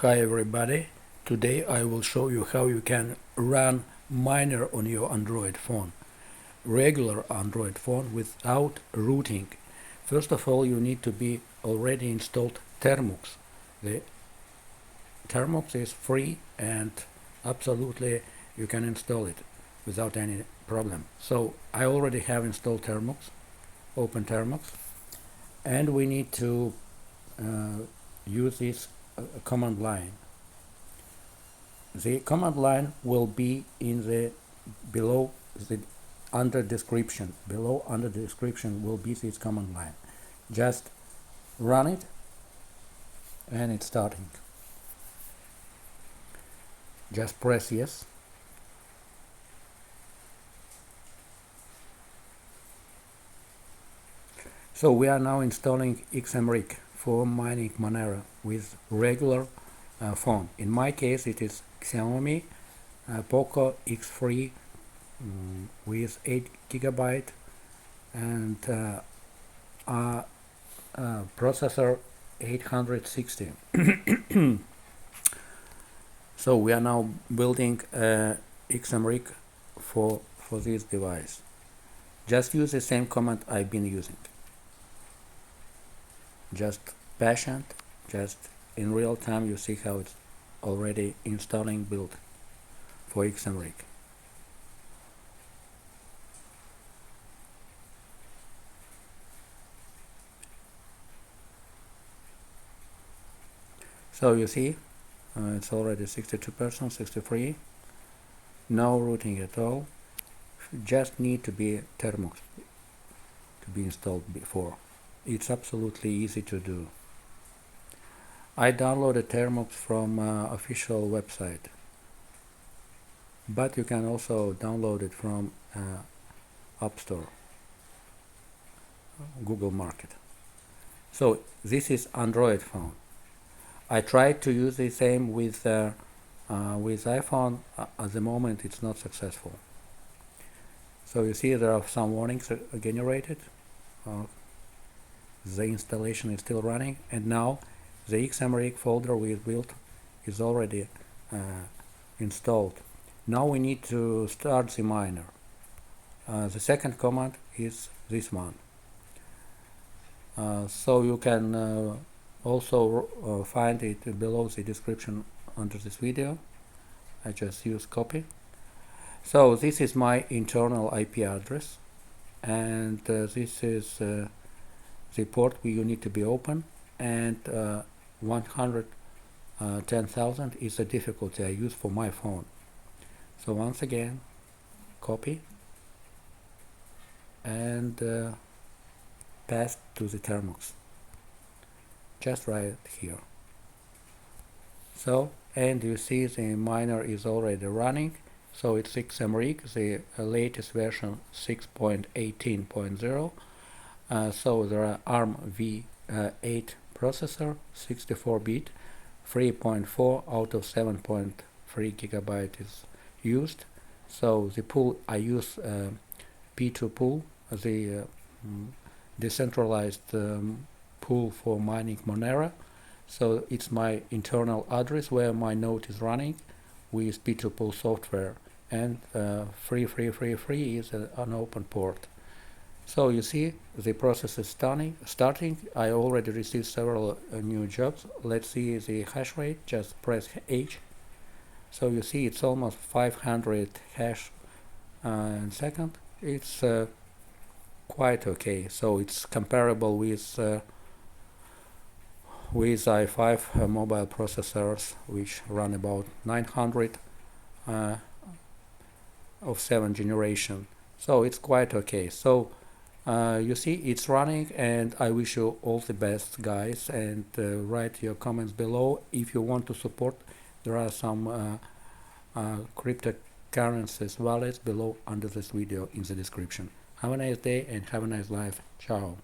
Hi everybody, today I will show you how you can run Monero on your Android phone, regular Android phone without rooting. First of all, you need to be already installed termux. The termux is free and absolutely you can install it without any problem. So I already have installed termux, open termux, and we need to use this command line. The command line will be in the below the under description. Below under the description will be this command line. Just run it and it's starting. Just press yes. So we are now installing xmrig for mining Monero with regular phone. In my case it is Xiaomi Poco X3 with 8 GB and processor 860. So we are now building xmrig for this device. Just use the same command I've been using. Just patient, just in real time you see how it's already installing build for xmrig. So you see it's already 62%, 63, no rooting at all. Just need to be termux to be installed before. It's absolutely easy to do. I downloaded termux from official website, but you can also download it from App Store, Google Market. So this is Android phone. I tried to use the same with iPhone. At the moment it's not successful. So you see there are some warnings generated. The installation is still running, and now the xmrig folder we built is already installed. Now we need to start the miner. The second command is this one. So you can also find it below the description under this video. I just use copy. So this is my internal IP address, and this is the port you need to be open, and 110,000 is the difficulty I use for my phone. So once again, copy and paste to the termux. Just right here. So, and you see the miner is already running. So it's xmrig, the latest version 6.18.0. So there are ARM v8 processor, 64-bit, 3.4 out of 7.3 GB is used. So the pool I use P2 pool, the decentralized pool for mining Monero. So it's my internal address where my node is running with P2 pool software, and free is an open port. So you see the process is starting. I already received several new jobs. Let's see the hash rate. Just press H. So you see it's almost 500 hash in second. It's quite okay. So it's comparable with i5 mobile processors, which run about 900 of 7th generation. So it's quite okay. So you see it's running, and I wish you all the best, guys, and write your comments below. If you want to support, there are some cryptocurrencies wallets below under this video in the description. Have a nice day and have a nice life. Ciao.